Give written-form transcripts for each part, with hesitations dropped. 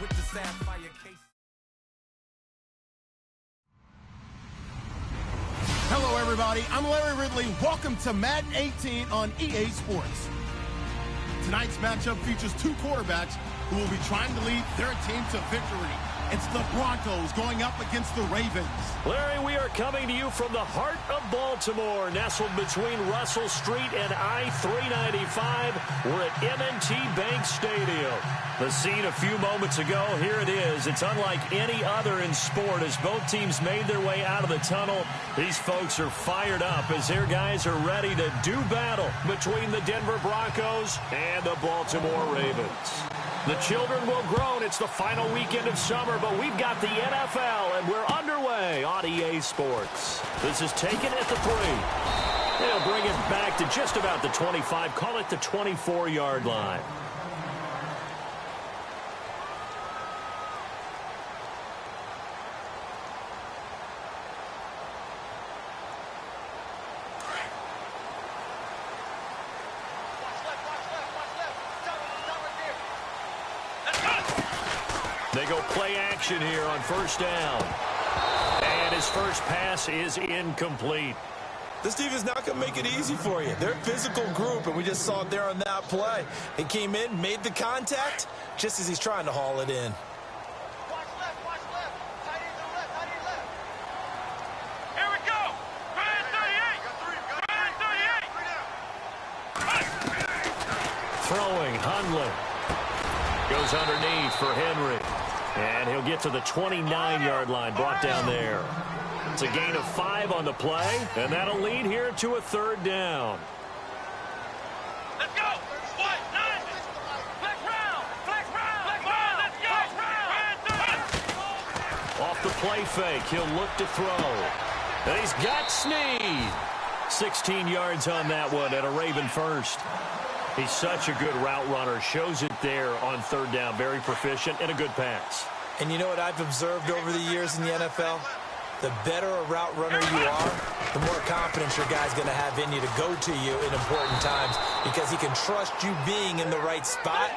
with the sapphire case. Hello, everybody. I'm Larry Ridley. Welcome to Madden 18 on EA Sports. Tonight's matchup features two quarterbacks who will be trying to lead their team to victory. It's the Broncos going up against the Ravens. Larry, we are coming to you from the heart of Baltimore, nestled between Russell Street and I-395. We're at M&T Bank Stadium. The scene a few moments ago, here it is. It's unlike any other in sport as both teams made their way out of the tunnel. These folks are fired up as their guys are ready to do battle between the Denver Broncos and the Baltimore Ravens. The children will groan. It's the final weekend of summer, but we've got the NFL, and we're underway on EA Sports. This is taken at the 3. They'll bring it back to just about the 25. Call it the 24-yard line. They go play action here on first down. And his first pass is incomplete. This defense not going to make it easy for you. They're a physical group, and we just saw it there on that play. He came in, made the contact, just as he's trying to haul it in. Watch left. Tight end to the left, tight end left. Here we go. Grand 38. Throwing, Hundley. Goes underneath for Henry. And he'll get to the 29-yard line, brought down there. It's a gain of 5 on the play, and that'll lead here to a third down. Let's go. What? 9. Flex round. Let's go. Off the play fake, he'll look to throw. And he's got Snead. 16 yards on that one at a Raven first. He's such a good route runner. Shows it there on third down. Very proficient and a good pass. And you know what I've observed over the years in the NFL? The better a route runner you are, the more confidence your guy's going to have in you to go to you in important times because he can trust you being in the right spot,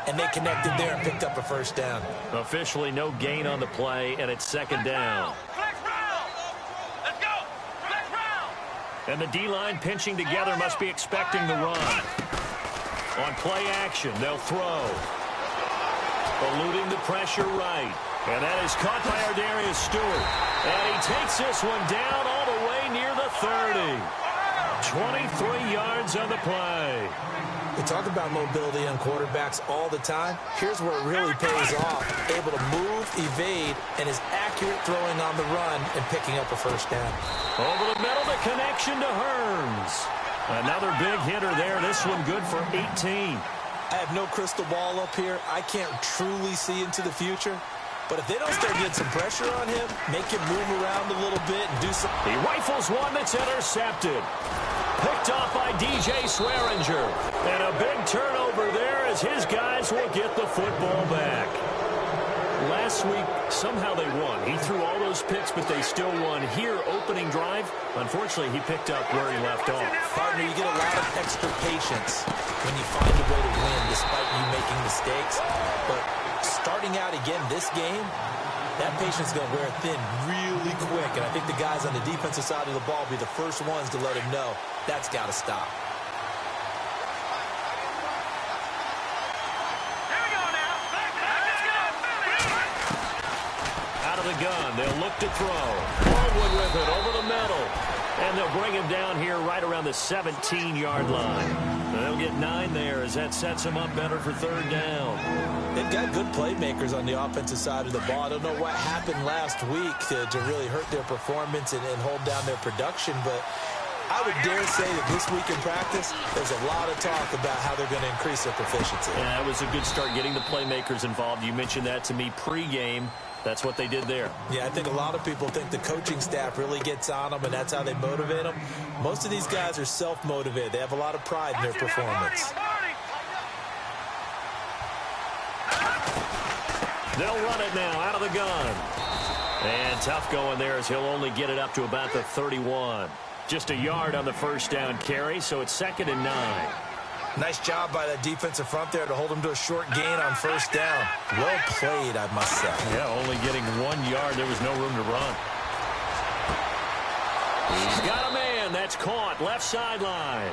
and they connected there and picked up a first down. Officially no gain on the play, and it's second down. Let's go. Flex round. And the D-line pinching together must be expecting the run. On play action, they'll throw. Eluding the pressure right. And that is caught by Ardarius Stewart. And he takes this one down all the way near the 30. 23 yards on the play. We talk about mobility on quarterbacks all the time. Here's where it really pays off. Able to move, evade, and is accurate throwing on the run and picking up a first down. Over the middle, the connection to Hearns. Another big hitter there. This one good for 18. I have no crystal ball up here. I can't truly see into the future. But if they don't start getting some pressure on him, make him move around a little bit and do some... He rifles one that's intercepted. Picked off by DJ Swearinger. And a big turnover there as his guys will get the football back. Last week, somehow they won. He threw all those picks, but they still won. Here, opening drive, unfortunately, he picked up where he left off. Partner, you get a lot of extra patience when you find a way to win despite you making mistakes. But starting out again this game, that patience is going to wear thin really quick. And I think the guys on the defensive side of the ball will be the first ones to let him know that's got to stop. The gun. They'll look to throw. Baldwin with it over the middle. And they'll bring him down here right around the 17-yard line. They'll get 9 there as that sets them up better for third down. They've got good playmakers on the offensive side of the ball. I don't know what happened last week to really hurt their performance and hold down their production, but I would dare say that this week in practice, there's a lot of talk about how they're going to increase their proficiency. Yeah, that was a good start getting the playmakers involved. You mentioned that to me pregame. That's what they did there. Yeah, I think a lot of people think the coaching staff really gets on them, and that's how they motivate them. Most of these guys are self-motivated. They have a lot of pride in their performance. They'll run it now out of the gun. And tough going there as he'll only get it up to about the 31. Just a yard on the first down carry, so it's 2nd and 9. Nice job by that defensive front there to hold him to a short gain on first down. Well played, I must say. Yeah, only getting 1 yard. There was no room to run. He's got a man. That's caught. Left sideline.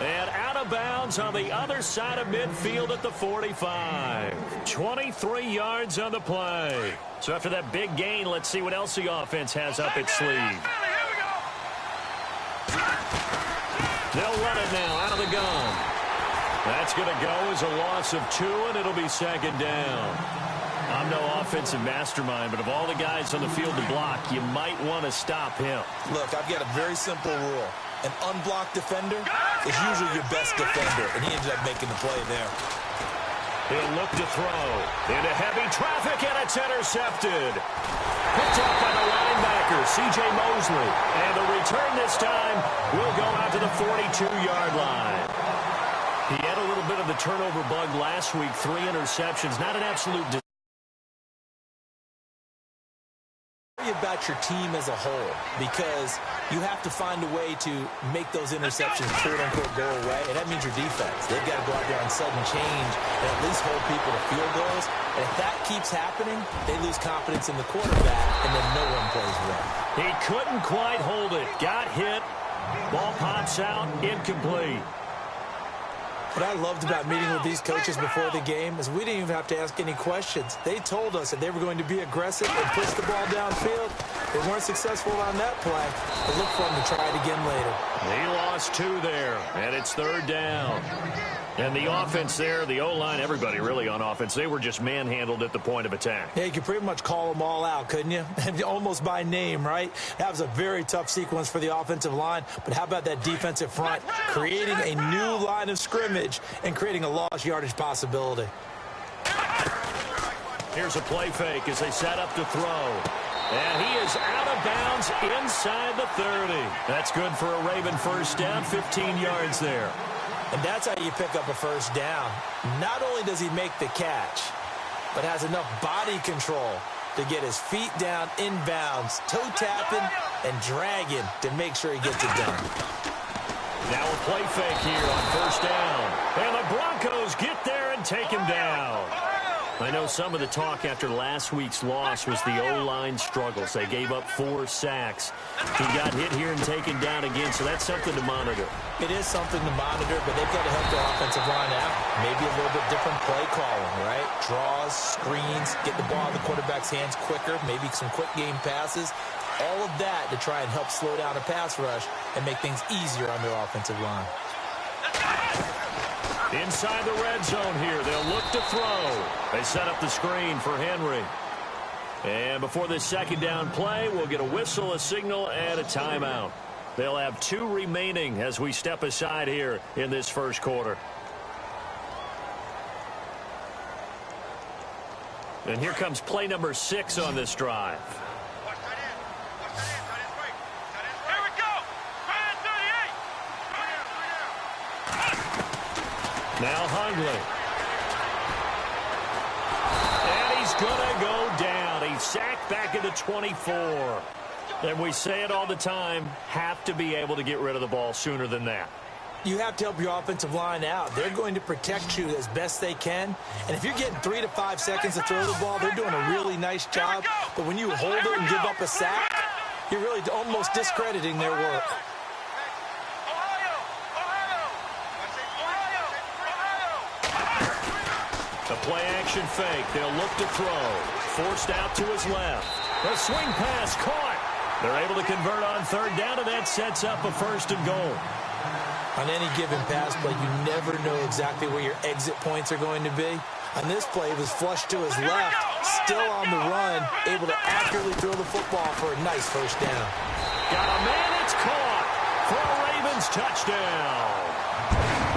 And out of bounds on the other side of midfield at the 45. 23 yards on the play. So after that big gain, let's see what else the offense has up its sleeve. They'll run it now out of the gun. That's going to go as a loss of 2, and it'll be second down. I'm no offensive mastermind, but of all the guys on the field to block, you might want to stop him. Look, I've got a very simple rule. An unblocked defender is usually your best defender, and he ended up making the play there. He'll look to throw. Into heavy traffic, and it's intercepted. Picked up by the linebacker, C.J. Mosley. And the return this time will go out to the 42-yard line. He had a little bit of the turnover bug last week, 3 interceptions. Not an absolute disaster. About your team as a whole, because you have to find a way to make those interceptions quote-unquote go away, and that means your defense. They've got to go out there on sudden change and at least hold people to field goals, and if that keeps happening, they lose confidence in the quarterback, and then no one plays well. He couldn't quite hold it. Got hit. Ball pops out. Incomplete. What I loved about meeting with these coaches before the game is we didn't even have to ask any questions. They told us that they were going to be aggressive and push the ball downfield. They weren't successful on that play, but look for them to try it again later. He lost 2 there, and it's third down. And the offense there, the O-line, everybody really on offense, they were just manhandled at the point of attack. Yeah, you could pretty much call them all out, couldn't you? Almost by name, right? That was a very tough sequence for the offensive line, but how about that defensive front creating a new line of scrimmage and creating a lost yardage possibility? Here's a play fake as they set up to throw. And he is out of bounds inside the 30. That's good for a Raven first down, 15 yards there. And that's how you pick up a first down. Not only does he make the catch, but has enough body control to get his feet down inbounds, toe tapping and dragging to make sure he gets it done. Now a play fake here on first down. And the Broncos get there and take him down. I know some of the talk after last week's loss was the O-line struggles. They gave up 4 sacks. He got hit here and taken down again, so that's something to monitor. It is something to monitor, but they've got to help their offensive line out. Maybe a little bit different play calling, right? Draws, screens, get the ball in the quarterback's hands quicker, maybe some quick game passes. All of that to try and help slow down a pass rush and make things easier on their offensive line. Inside the red zone here, they'll look to throw. They set up the screen for Henry. And before this second down play, we'll get a whistle, a signal, and a timeout. They'll have 2 remaining as we step aside here in this first quarter. And here comes play number 6 on this drive. Now Hundley. And he's going to go down. He's sacked back into 24. And we say it all the time, have to be able to get rid of the ball sooner than that. You have to help your offensive line out. They're going to protect you as best they can. And if you're getting 3 to 5 seconds to throw the ball, they're doing a really nice job. But when you hold it and give up a sack, you're really almost discrediting their work. A play-action fake. They'll look to throw. Forced out to his left. A swing pass caught. They're able to convert on third down, and that sets up a first and goal. On any given pass play, you never know exactly where your exit points are going to be. On this play, it was flushed to his left, still on the run, able to accurately throw the football for a nice first down. Got a man, it's caught for a Ravens touchdown.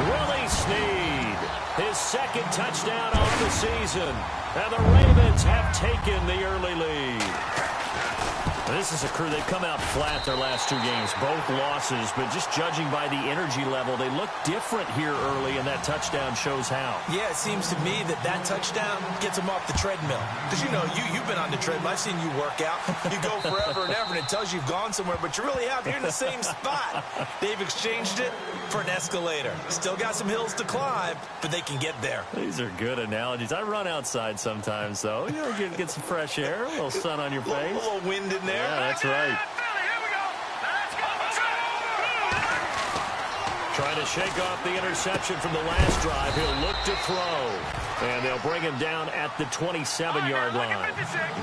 Willie Snead, his second touchdown on the season. And the Ravens have taken the early lead. This is a crew, they've come out flat their last 2 games, both losses, but just judging by the energy level, they look different here early, and that touchdown shows how. Yeah, it seems to me that touchdown gets them off the treadmill. Because, you know, you've been on the treadmill. I've seen you work out. You go forever and ever, and it tells you you've gone somewhere, but you really have. You're in the same spot. They've exchanged it for an escalator. Still got some hills to climb, but they can get there. These are good analogies. I run outside sometimes, though. You know, get some fresh air, a little sun on your face. A little wind in there. Yeah, that's right. Trying to shake off the interception from the last drive. He'll look to throw. And they'll bring him down at the 27-yard line.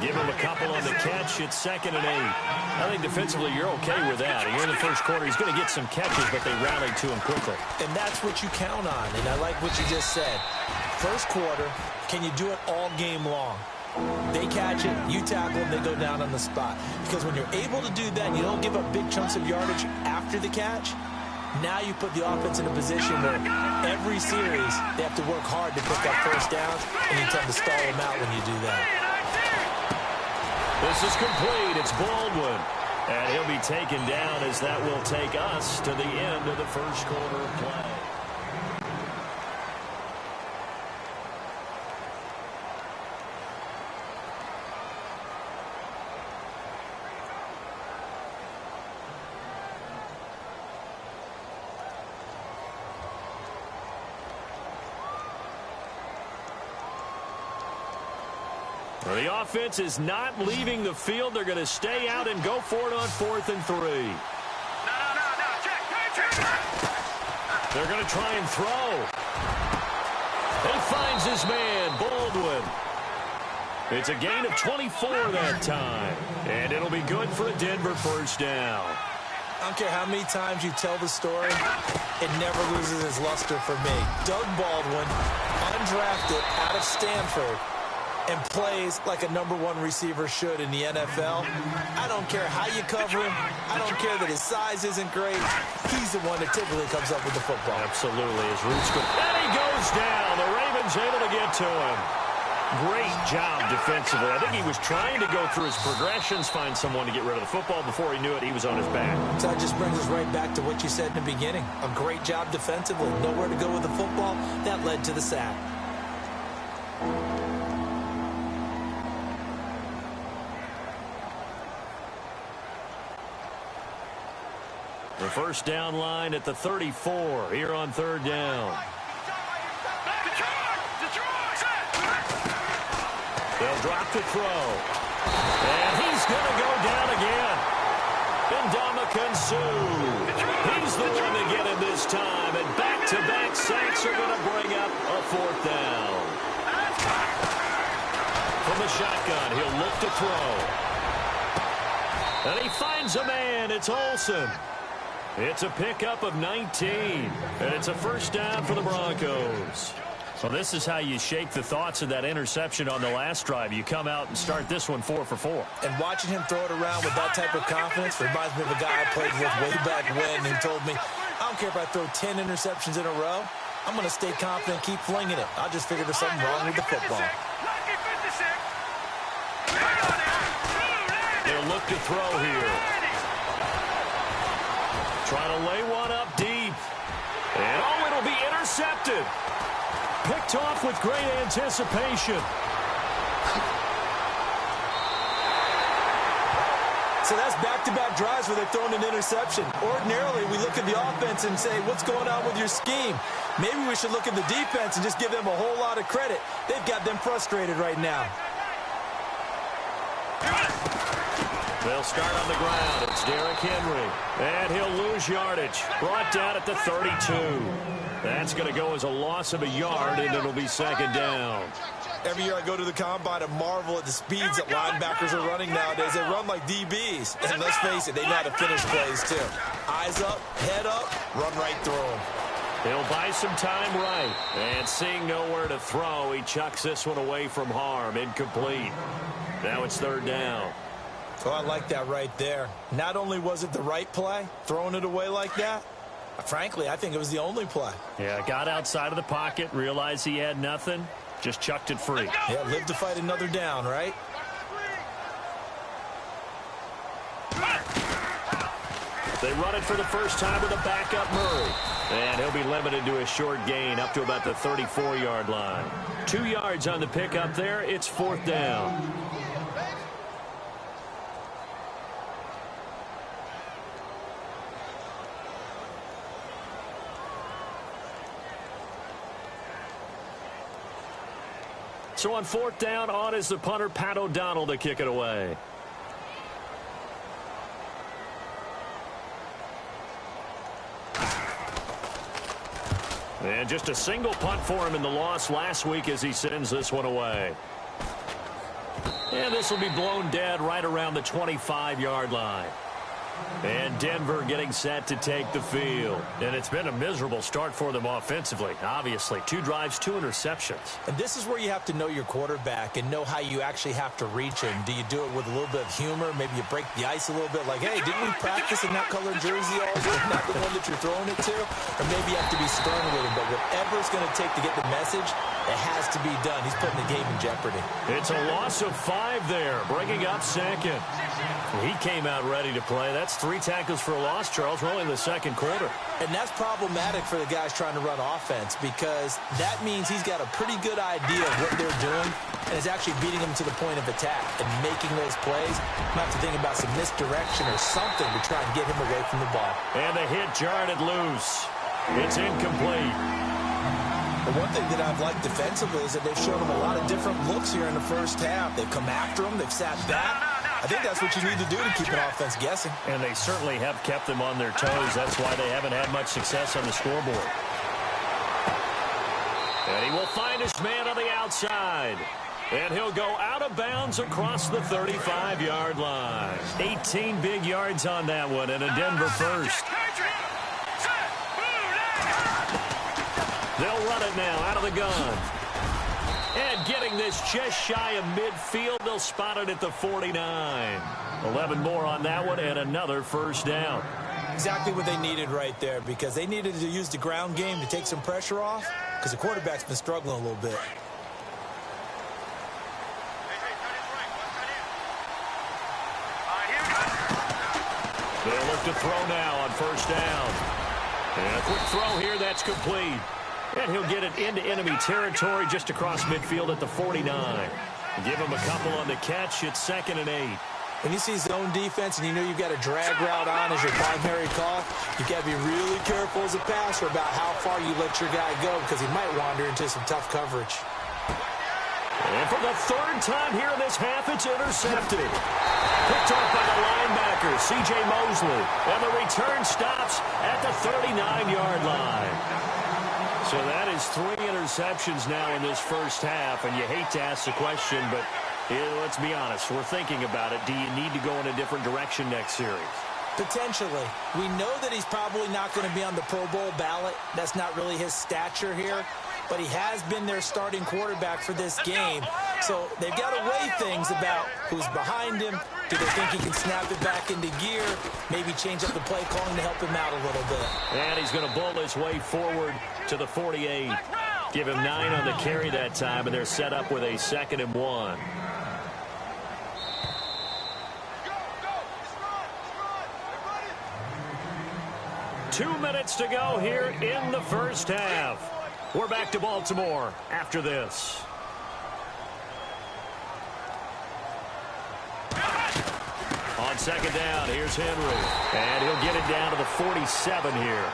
Give him a couple on the catch. It's 2nd and 8. I think defensively you're okay with that. Here in the first quarter, he's going to get some catches, but they rallied to him quickly. And that's what you count on. And I like what you just said. First quarter, can you do it all game long? They catch it, you tackle them, they go down on the spot. Because when you're able to do that, you don't give up big chunks of yardage after the catch, now you put the offense in a position where every series they have to work hard to pick up first downs, and you tend to stall them out when you do that. This is complete. It's Baldwin. And he'll be taken down as that will take us to the end of the first quarter of play. The offense is not leaving the field. They're going to stay out and go for it on 4th and 3. They're going to try and throw. He finds his man, Baldwin. It's a gain of 24 that time. And it'll be good for a Denver first down. I don't care how many times you tell the story, it never loses its luster for me. Doug Baldwin, undrafted out of Stanford, and plays like a #1 receiver should in the NFL. I don't care how you cover him. I don't care that his size isn't great. He's the one that typically comes up with the football. Absolutely. His roots go. And he goes down. The Ravens able to get to him. Great job defensively. I think he was trying to go through his progressions, find someone to get rid of the football. Before he knew it, he was on his back. So that just brings us right back to what you said in the beginning. A great job defensively. Nowhere to go with the football. That led to the sack. The first down line at the 34 here on 3rd down. They'll drop to throw. And he's going to go down again. Ndamukong Suh. He's the one to get him this time. And back-to-back sacks are going to bring up a 4th down. From the shotgun, he'll look to throw. And he finds a man. It's Olsen. It's a pickup of 19, and it's a first down for the Broncos. So this is how you shake the thoughts of that interception on the last drive. You come out and start this one 4 for 4. And watching him throw it around with that type of confidence reminds me of a guy I played with way back when who told me, I don't care if I throw 10 interceptions in a row. I'm going to stay confident, keep flinging it. I'll just figure there's something wrong with the football. They'll look to throw here. Trying to lay one up deep. And, oh, it'll be intercepted. Picked off with great anticipation. So that's back-to-back drives where they're throwing an interception. Ordinarily, we look at the offense and say, what's going on with your scheme? Maybe we should look at the defense and just give them a whole lot of credit. They've got them frustrated right now. They'll start on the ground. It's Derrick Henry. And he'll lose yardage. Brought down at the 32. That's going to go as a loss of a yard, and it'll be 2nd down. Every year I go to the combine and marvel at the speeds that linebackers are running nowadays. They run like DBs. And let's face it, they know how to finish plays, too. Eyes up, head up, run right through them. He'll buy some time right. And seeing nowhere to throw, he chucks this one away from harm. Incomplete. Now it's 3rd down. Oh, I like that right there. Not only was it the right play, throwing it away like that, frankly, I think it was the only play. Yeah, got outside of the pocket, realized he had nothing, just chucked it free. Yeah, live to fight another down, right? They run it for the first time with a backup Murray. And he'll be limited to a short gain up to about the 34-yard line. 2 yards on the pickup there. It's 4th down. So on 4th down, on is the punter, Pat O'Donnell, to kick it away. And just a single punt for him in the loss last week as he sends this one away. And this will be blown dead right around the 25-yard line. And Denver getting set to take the field. And it's been a miserable start for them offensively, obviously. 2 drives, 2 interceptions. And this is where you have to know your quarterback and know how you actually have to reach him. Do you do it with a little bit of humor? Maybe you break the ice a little bit like, hey, didn't we practice in that colored jersey all day? Not the one that you're throwing it to? Or maybe you have to be stern with him. But whatever it's going to take to get the message, it has to be done. He's putting the game in jeopardy. It's a loss of 5 there, bringing up 2nd. He came out ready to play. That's 3 tackles for a loss, Charles. We're only in the 2nd quarter. And that's problematic for the guys trying to run offense because that means he's got a pretty good idea of what they're doing and is actually beating them to the point of attack and making those plays. You might have to think about some misdirection or something to try and get him away from the ball. And the hit jarred it loose. It's incomplete. The one thing that I've liked defensively is that they've shown him a lot of different looks here in the first half. They've come after him. They've sat back. I think that's what you need to do to keep an offense guessing. And they certainly have kept them on their toes. That's why they haven't had much success on the scoreboard. And he will find his man on the outside. And he'll go out of bounds across the 35-yard line. 18 big yards on that one, and a Denver first. They'll run it now out of the gun. And getting this just shy of midfield, they'll spot it at the 49. 11 more on that one, and another first down. Exactly what they needed right there, because they needed to use the ground game to take some pressure off, because the quarterback's been struggling a little bit. They'll look to throw now on first down. And a quick throw here, that's complete. And he'll get it into enemy territory just across midfield at the 49. Give him a couple on the catch. It's 2nd and 8. When you see zone defense and you know you've got a drag route on as your primary call, you've got to be really careful as a passer about how far you let your guy go because he might wander into some tough coverage. And for the 3rd time here in this half, it's intercepted. Picked off by the linebacker, C.J. Mosley. And the return stops at the 39-yard line. So that is 3 interceptions now in this first half, and you hate to ask the question, but let's be honest, we're thinking about it. Do you need to go in a different direction next series? Potentially. We know that he's probably not going to be on the Pro Bowl ballot. That's not really his stature here, but he has been their starting quarterback for this game. So they've got to weigh things about who's behind him. Do they think he can snap it back into gear? Maybe change up the play calling to help him out a little bit. And he's going to bull his way forward to the 48. Give him 9 on the carry that time, and they're set up with a 2nd and 1. Two minutes to go here in the first half. We're back to Baltimore after this. On 2nd down, here's Henry. And he'll get it down to the 47 here.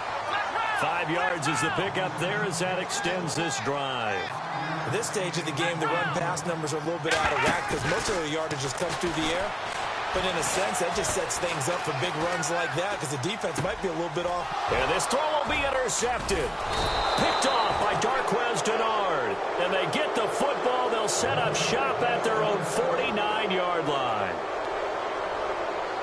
5 yards is the pickup there as that extends this drive. At this stage of the game, the run-pass numbers are a little bit out of whack because most of the yardage just comes through the air. But in a sense, that just sets things up for big runs like that because the defense might be a little bit off. And this throw will be intercepted. Picked off by Darquez Denard. And they get the football. They'll set up shop at their own 49-yard line.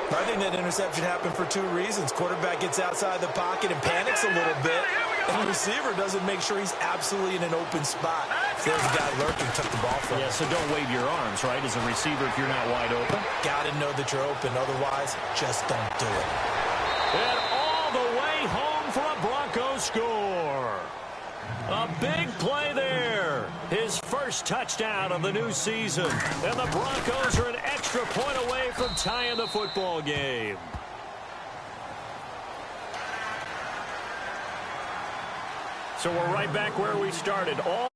I think that interception happened for 2 reasons. Quarterback gets outside the pocket and panics a little bit. And the receiver doesn't make sure he's absolutely in an open spot. So there's a guy lurking, took the ball from him. Yeah, so don't wave your arms, right, as a receiver if you're not wide open. Got to know that you're open. Otherwise, just don't do it. And all the way home for a Broncos score. A big play there. His first touchdown of the new season. And the Broncos are an extra point away from tying the football game. So we're right back where we started. All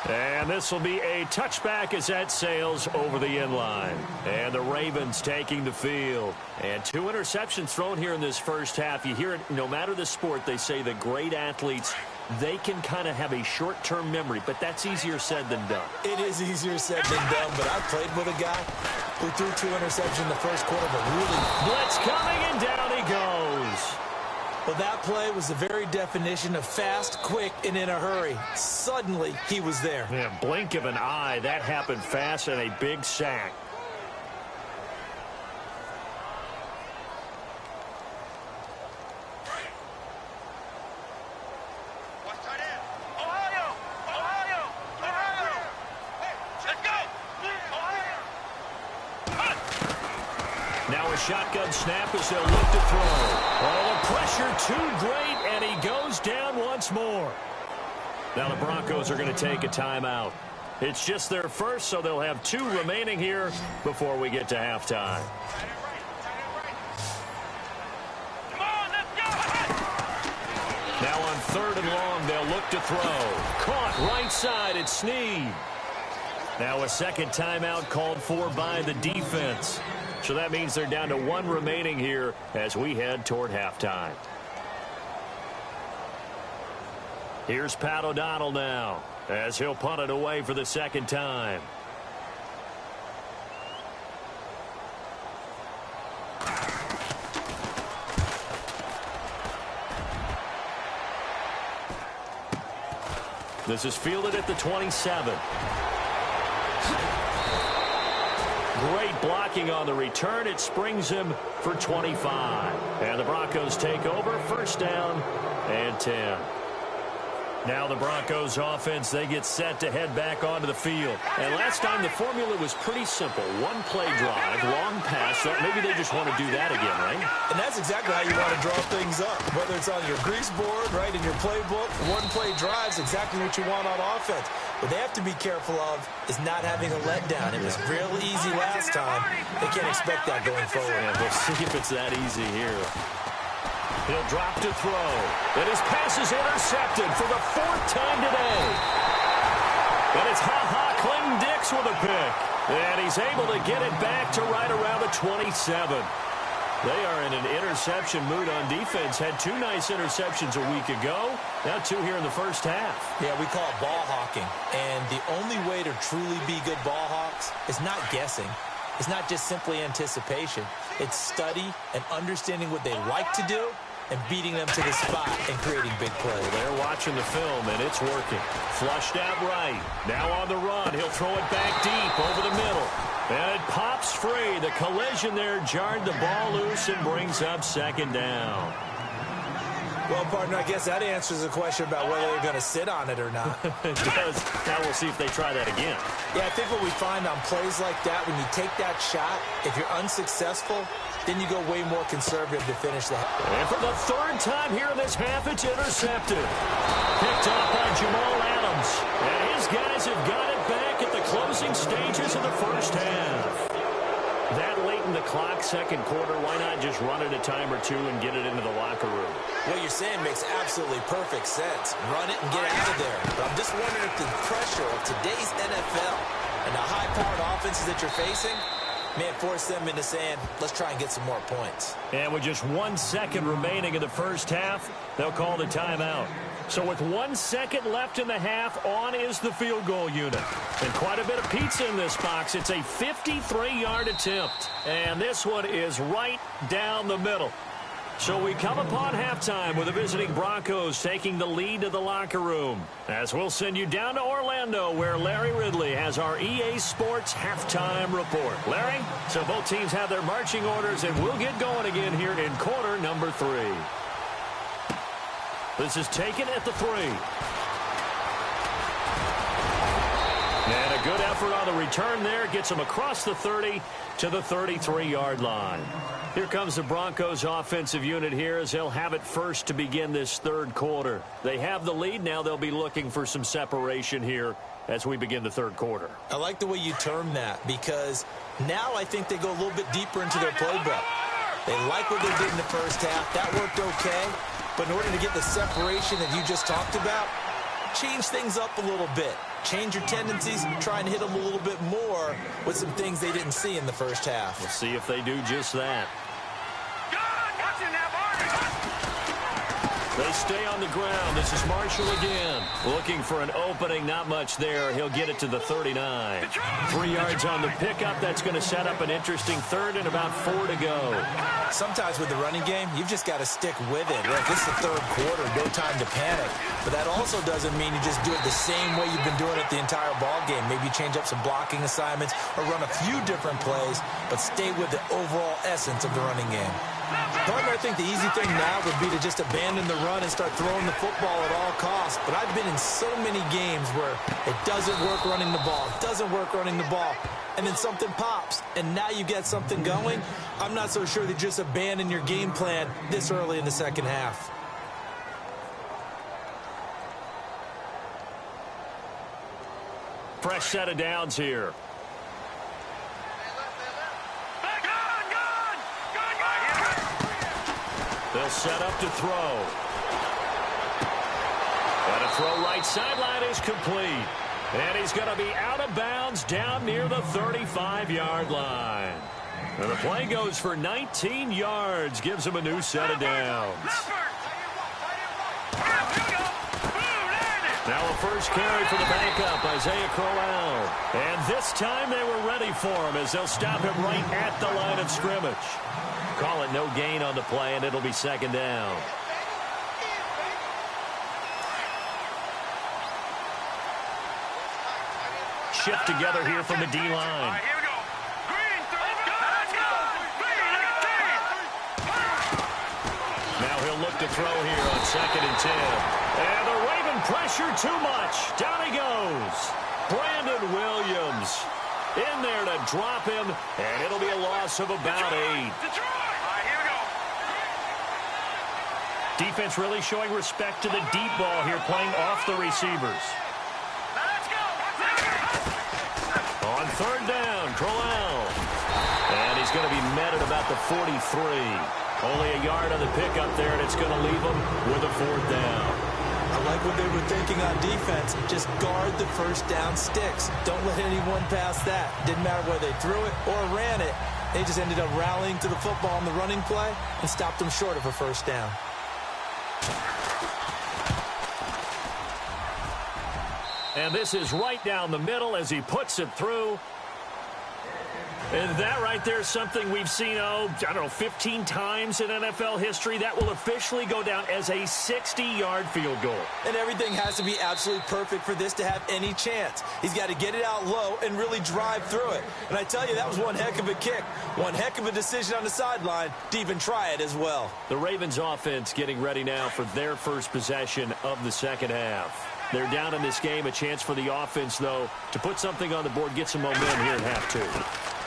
and this will be a touchback as that sails over the end line. And the Ravens taking the field. And 2 interceptions thrown here in this first half. You hear it, no matter the sport, they say the great athletes, they can kind of have a short-term memory, but that's easier said than done. It is easier said than done, but I played with a guy who threw 2 interceptions in the first quarter, but really... Blitz coming, and down he goes. Well, that play was the very definition of fast, quick, and in a hurry. Suddenly, he was there. Yeah, blink of an eye. That happened fast and a big sack. Shotgun snap as they'll look to throw. Oh, the pressure too great, and he goes down once more. Now the Broncos are going to take a timeout. It's just their first, so they'll have 2 remaining here before we get to halftime. Now on 3rd and long, they'll look to throw. Caught right side, it's Snead. Now a second timeout called for by the defense. So that means they're down to 1 remaining here as we head toward halftime. Here's Pat O'Donnell now as he'll punt it away for the second time. This is fielded at the 27. Great blocking on the return. It springs him for 25. And the Broncos take over. First down and 10. Now the Broncos offense, they get set to head back onto the field. And last time the formula was pretty simple. 1 play drive, long pass. So maybe they just want to do that again, right? And that's exactly how you want to draw things up. Whether it's on your grease board, right, in your playbook, 1 play drive is exactly what you want on offense. What they have to be careful of is not having a letdown. It was real easy last time. They can't expect that going forward. Yeah, we'll see if it's that easy here. He'll drop to throw. And his pass is intercepted for the 4th time today. And it's Ha-Ha Clinton-Dix with a pick. And he's able to get it back to right around the 27. They are in an interception mood on defense. Had 2 nice interceptions a week ago. Now 2 here in the first half. Yeah, we call it ball hawking. And the only way to truly be good ball hawks is not guessing. It's not just simply anticipation. It's study and understanding what they like to do and beating them to the spot and creating big plays. They're watching the film, and it's working. Flushed out right. Now on the run. He'll throw it back deep over the middle. And it pops free. The collision there jarred the ball loose and brings up 2nd down. Well, partner, I guess that answers the question about whether they're going to sit on it or not. It does. Now we'll see if they try that again. Yeah, I think what we find on plays like that, when you take that shot, if you're unsuccessful, then you go way more conservative to finish the half. And for the 3rd time here in this half, it's intercepted. Picked off by Jamal Adams. And his guys have got it back at the closing stages of the first half. That late in the clock, 2nd quarter, why not just run it a time or 2 and get it into the locker room? What you're saying makes absolutely perfect sense. Run it and get out of there. But I'm just wondering if the pressure of today's NFL and the high-powered offenses that you're facing may force them into saying, let's try and get some more points. And with just 1 second remaining in the first half, they'll call the timeout. So with 1 second left in the half, on is the field goal unit. And quite a bit of pizza in this box. It's a 53-yard attempt. And this one is right down the middle. So we come upon halftime with the visiting Broncos taking the lead to the locker room. As we'll send you down to Orlando, where Larry Ridley has our EA Sports halftime report. Larry, so both teams have their marching orders, and we'll get going again here in quarter number 3. This is taken at the 3. And a good effort on the return there. Gets him across the 30 to the 33-yard line. Here comes the Broncos offensive unit here as they'll have it first to begin this 3rd quarter. They have the lead. Now they'll be looking for some separation here as we begin the 3rd quarter. I like the way you term that because now I think they go a little bit deeper into their playbook. They like what they did in the first half. That worked okay. But in order to get the separation that you just talked about, change things up a little bit. Change your tendencies, try and hit them a little bit more with some things they didn't see in the first half. We'll see if they do just that. They stay on the ground. This is Marshall again. Looking for an opening. Not much there. He'll get it to the 39. 3 yards on the pickup. That's going to set up an interesting third and about 4 to go. Sometimes with the running game, you've just got to stick with it. Look, this is the third quarter. No time to panic. But that also doesn't mean you just do it the same way you've been doing it the entire ball game. Maybe change up some blocking assignments or run a few different plays, but stay with the overall essence of the running game. Partner, I think the easy thing now would be to just abandon the run and start throwing the football at all costs. But I've been in so many games where it doesn't work running the ball, and then something pops, and now you get something going. I'm not so sure that you just abandon your game plan this early in the second half. Fresh set of downs here. They'll set up to throw. And a throw right sideline is complete. And he's going to be out of bounds down near the 35-yard line. And the play goes for 19 yards. Gives him a new set of downs. Now a first carry for the backup, Isaiah Crowell. And this time they were ready for him as they'll stop him right at the line of scrimmage. Call it no gain on the play, and it'll be second down. Shift together here from the D-line. Now he'll look to throw here on 2nd and 10. And the Raven pressure too much. Down he goes. Brandon Williams in there to drop him, and it'll be a loss of about 8. Defense really showing respect to the deep ball here, playing off the receivers. On 3rd down, Crowell. And he's going to be met at about the 43. Only a yard on the pickup there, and it's going to leave him with a 4th down. I like what they were thinking on defense. Just guard the first down sticks. Don't let anyone pass that. Didn't matter whether they threw it or ran it. They just ended up rallying to the football on the running play and stopped them short of a first down. And this is right down the middle as he puts it through. And that right there is something we've seen, 15 times in NFL history. That will officially go down as a 60-yard field goal. And everything has to be absolutely perfect for this to have any chance. He's got to get it out low and really drive through it. And I tell you, that was one heck of a kick. One heck of a decision on the sideline to even try it as well. The Ravens offense getting ready now for their first possession of the second half. They're down in this game. A chance for the offense, though, to put something on the board, get some momentum here at half 2.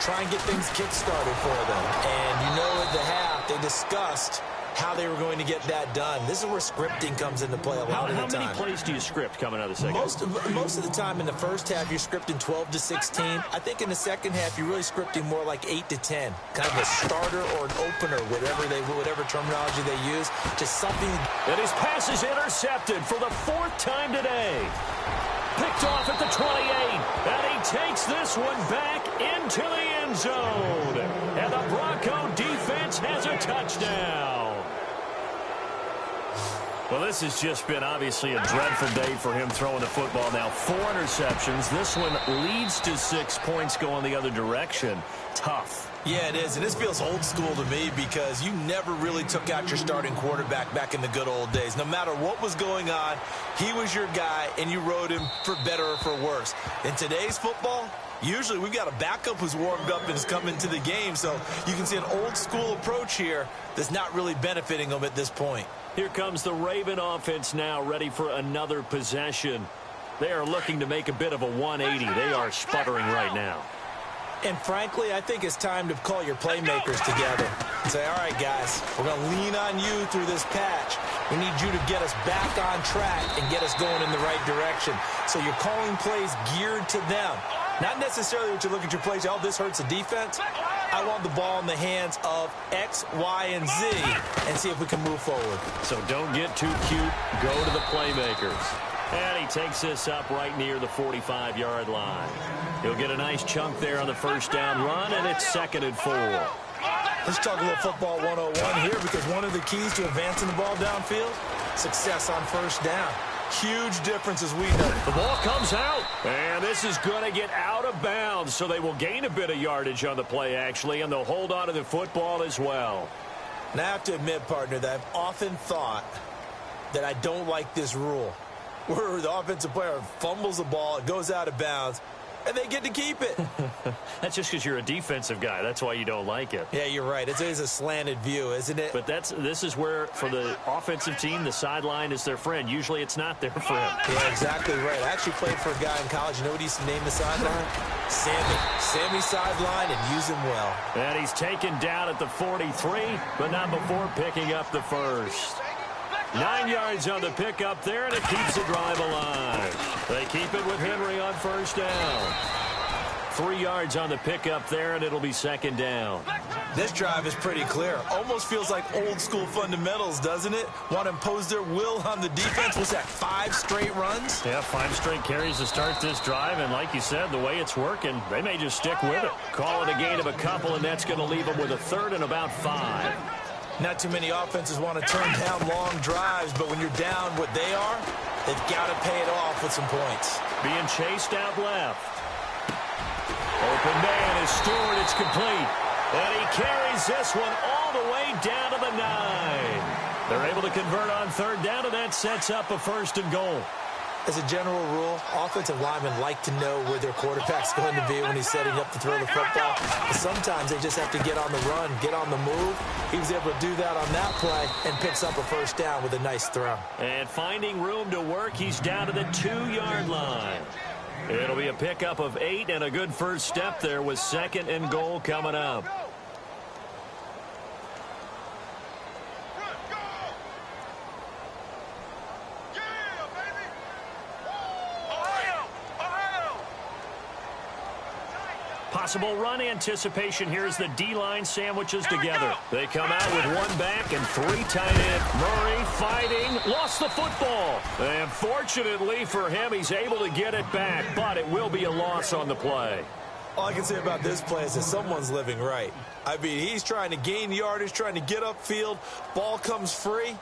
Try and get things kick-started for them. And you know at the half, they discussed how they were going to get that done. This is where scripting comes into play a lot of the time. How many plays do you script coming out of the second half? Most of the time in the first half, you're scripting 12 to 16. I think in the second half, you're really scripting more like 8 to 10. Kind of a starter or an opener, whatever terminology they use. Just something. And his pass is intercepted for the 4th time today. Picked off at the 28. And he takes this one back into the end zone. And the Bronco defense has a touchdown. Well, this has just been obviously a dreadful day for him throwing the football. Now 4 interceptions. This one leads to 6 points going the other direction. Tough. Yeah, it is, and this feels old school to me because you never really took out your starting quarterback back in the good old days. No matter what was going on, he was your guy, and you rode him for better or for worse. In today's football, usually we've got a backup who's warmed up and has come into the game, so you can see an old school approach here that's not really benefiting them at this point. Here comes the Raven offense now, ready for another possession. They are looking to make a bit of a 180. They are sputtering right now. And frankly, I think it's time to call your playmakers together and say, all right, guys, we're going to lean on you through this patch. We need you to get us back on track and get us going in the right direction. So you're calling plays geared to them. Not necessarily what you look at your plays, oh, this hurts the defense. I want the ball in the hands of X, Y, and Z and see if we can move forward. So don't get too cute. Go to the playmakers. And he takes this up right near the 45-yard line. He'll get a nice chunk there on the first down run, and it's 2nd and 4. Let's talk a little football 101 here, because one of the keys to advancing the ball downfield, success on first down. Huge difference, as we know. The ball comes out, and this is going to get out of bounds, so they will gain a bit of yardage on the play, actually, and they'll hold on to the football as well. And I have to admit, partner, that I've often thought that I don't like this rule, where the offensive player fumbles the ball, it goes out of bounds, and they get to keep it. That's just because you're a defensive guy. That's why you don't like it. Yeah, you're right. It's a slanted view, isn't it? But this is where, for the offensive team, the sideline is their friend. Usually it's not their friend. Yeah, exactly right. I actually played for a guy in college. You know what he used to name the sideline? Sammy. Sammy sideline, and use him well. And he's taken down at the 43, but not before picking up the first. 9 yards on the pickup there, and it keeps the drive alive. They keep it with Henry on first down. 3 yards on the pickup there, and it'll be 2nd down. This drive is pretty clear. Almost feels like old-school fundamentals, doesn't it? Want to impose their will on the defense. What's that, 5 straight runs? Yeah, 5 straight carries to start this drive, and like you said, the way it's working, they may just stick with it. Call it a gain of a couple, and that's going to leave them with a 3rd and about 5. Not too many offenses want to turn down long drives, but when you're down what they are, they've got to pay it off with some points. Being chased out left. Open man is Stewart. It's complete. And he carries this one all the way down to the 9. They're able to convert on 3rd down, and that sets up a 1st and goal. As a general rule, offensive linemen like to know where their quarterback's going to be when he's setting up to throw the football. But sometimes they just have to get on the run, get on the move. He was able to do that on that play and picks up a 1st down with a nice throw. And finding room to work, he's down to the 2-yard line. It'll be a pickup of 8 and a good first step there with 2nd and goal coming up. Possible run anticipation. Here's the D-line sandwiches together. They come out with 1 back and 3 tight end. Murray fighting, lost the football. And fortunately for him, he's able to get it back, but it will be a loss on the play. All I can say about this play is that someone's living right. I mean, he's trying to gain yardage, trying to get upfield. Ball comes free.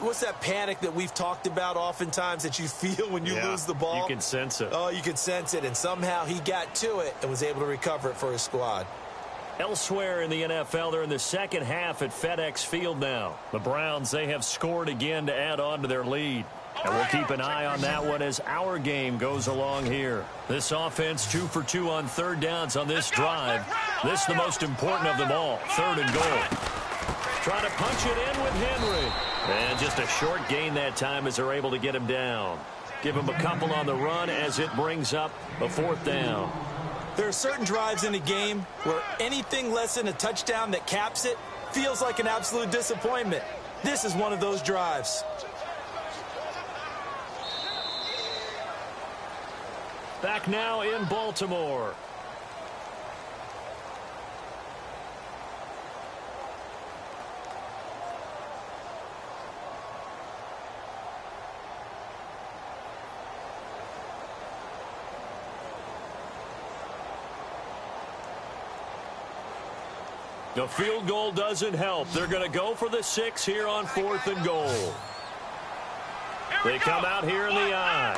What's that panic that we've talked about oftentimes that you feel when you lose the ball? You can sense it. Oh, you can sense it, and somehow he got to it and was able to recover it for his squad. Elsewhere in the NFL, they're in the second half at FedEx Field now. The Browns, they have scored again to add on to their lead. And we'll keep an eye on that one as our game goes along here. This offense 2 for 2 on 3rd downs on this drive. This is the most important of them all, 3rd and goal. Trying to punch it in with Henry. And just a short gain that time as they're able to get him down. Give him a couple on the run as it brings up a 4th down. There are certain drives in a game where anything less than a touchdown that caps it feels like an absolute disappointment. This is one of those drives. Back now in Baltimore. The field goal doesn't help. They're going to go for the 6 here on 4th and goal. They come out here in the eye.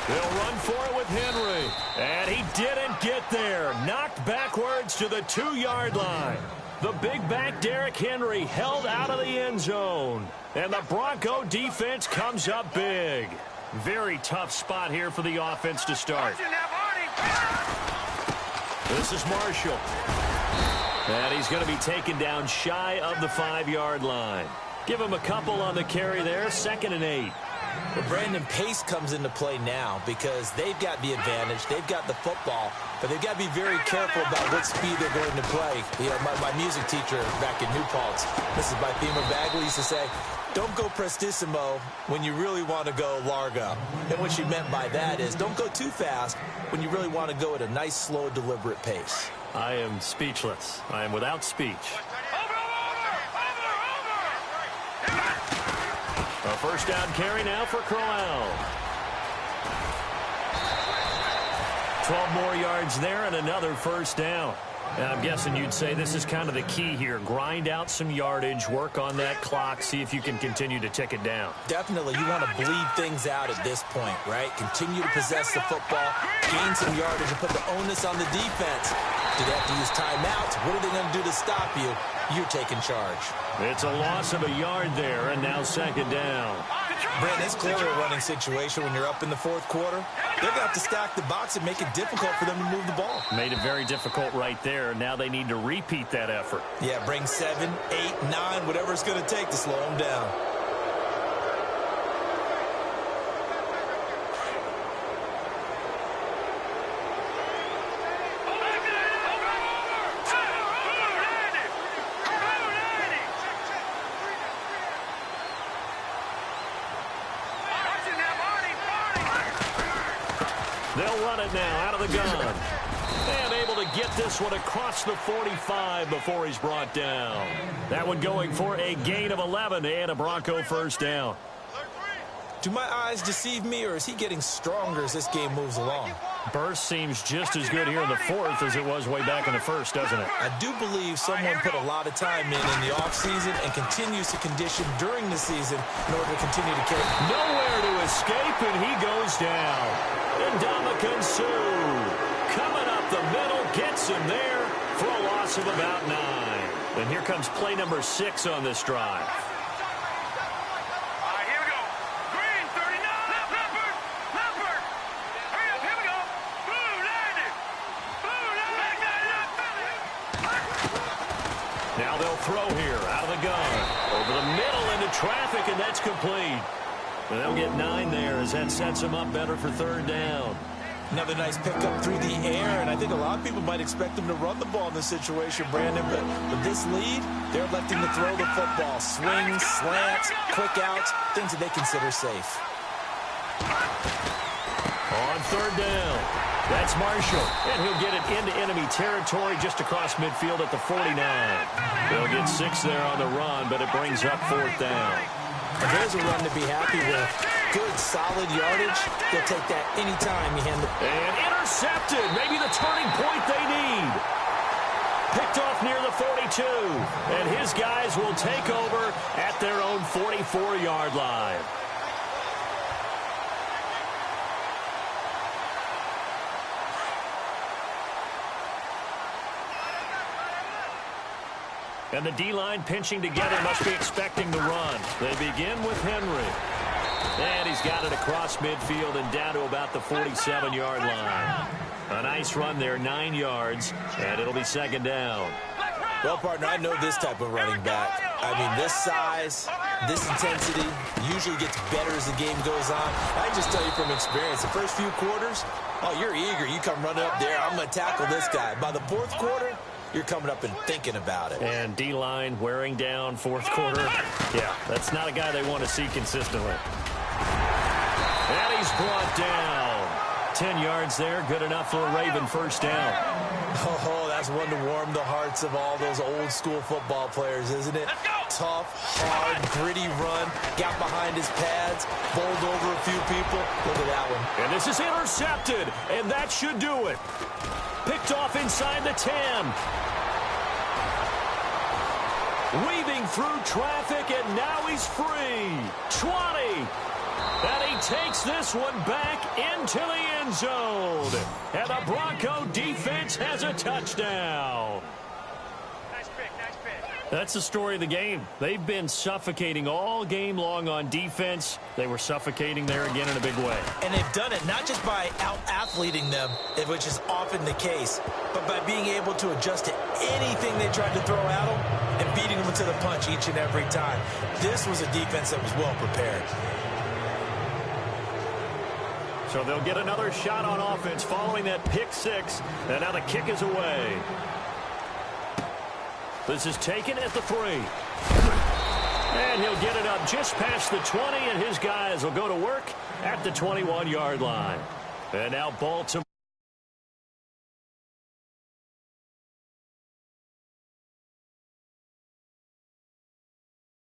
They'll run for it with Henry. And he didn't get there. Knocked backwards to the 2-yard line. The big back Derrick Henry held out of the end zone. And the Bronco defense comes up big. Very tough spot here for the offense to start. This is Marshall. And he's going to be taken down shy of the 5-yard line. Give him a couple on the carry there, 2nd and 8. Well, Brandon, pace comes into play now because they've got the advantage. They've got the football, but they've got to be very careful about what speed they're going to play. You know, my music teacher back in New Paltz, Mrs. Bythema Bagley, used to say, don't go prestissimo when you really want to go largo. And what she meant by that is don't go too fast when you really want to go at a nice, slow, deliberate pace. I am speechless. I am without speech. A first down carry now for Crowell. 12 more yards there and another first down. And I'm guessing you'd say this is kind of the key here. Grind out some yardage, work on that clock, see if you can continue to tick it down. Definitely, you want to bleed things out at this point, right? Continue to possess the football, gain some yardage, and put the onus on the defense. Do they have to use timeouts? What are they going to do to stop you? You're taking charge. It's a loss of a yard there, and now second down. Brent, it's clearly a running situation when you're up in the fourth quarter. They're going to have to stack the box and make it difficult for them to move the ball. Made it very difficult right there. Now they need to repeat that effort. Yeah, bring 7, 8, 9, whatever it's going to take to slow them down. They'll run it now out of the gun. And able to get this one across the 45 before he's brought down. That one going for a gain of 11 and a Bronco first down. Do my eyes deceive me, or is he getting stronger as this game moves along? Burst seems just as good here in the fourth as it was way back in the first, doesn't it? I do believe someone put a lot of time in the offseason and continues to condition during the season in order to continue to carry. Nowhere to escape, and he goes down. Ndamukong Suh coming up the middle, gets him there for a loss of about 9. And here comes play number 6 on this drive. Now they'll throw here out of the gun. Over the middle into traffic, and that's complete. And they'll get 9 there as that sets them up better for third down. Another nice pickup through the air, and I think a lot of people might expect them to run the ball in this situation, Brandon, but with this lead, they're electing to throw the football. Swings, slants, quick outs, things that they consider safe. On third down, that's Marshall, and he'll get it into enemy territory just across midfield at the 49. They'll get 6 there on the run, but it brings up fourth down. And there's a run to be happy with. Good, solid yardage. They'll take that anytime you hand it. And intercepted. Maybe the turning point they need. Picked off near the 42. And his guys will take over at their own 44-yard line. And the D-line pinching together must be expecting the run. They begin with Henry. And he's got it across midfield and down to about the 47-yard line. A nice run there, 9 yards, and it'll be second down. Well, partner, I know this type of running back. I mean, this size, this intensity usually gets better as the game goes on. I can just tell you from experience, the first few quarters, oh, you're eager. You come running up there, I'm going to tackle this guy. By the fourth quarter, you're coming up and thinking about it. And D-line wearing down fourth quarter. Yeah, that's not a guy they want to see consistently. And he's brought down. 10 yards there, good enough for a Raven first down. Oh, that's one to warm the hearts of all those old school football players, isn't it? Tough, hard, gritty run. Got behind his pads, bowled over a few people. Look at that one. And this is intercepted, and that should do it. Picked off inside the 10. Weaving through traffic, and now he's free. 20. And he takes this one back into the end zone. And the Bronco defense has a touchdown. Nice pick. That's the story of the game. They've been suffocating all game long on defense. They were suffocating there again in a big way. And they've done it not just by out-athleting them, which is often the case, but by being able to adjust to anything they tried to throw at them and beating them to the punch each and every time. This was a defense that was well prepared. So they'll get another shot on offense following that pick 6. And now the kick is away. This is taken at the 3. And he'll get it up just past the 20, and his guys will go to work at the 21-yard line. And now Baltimore.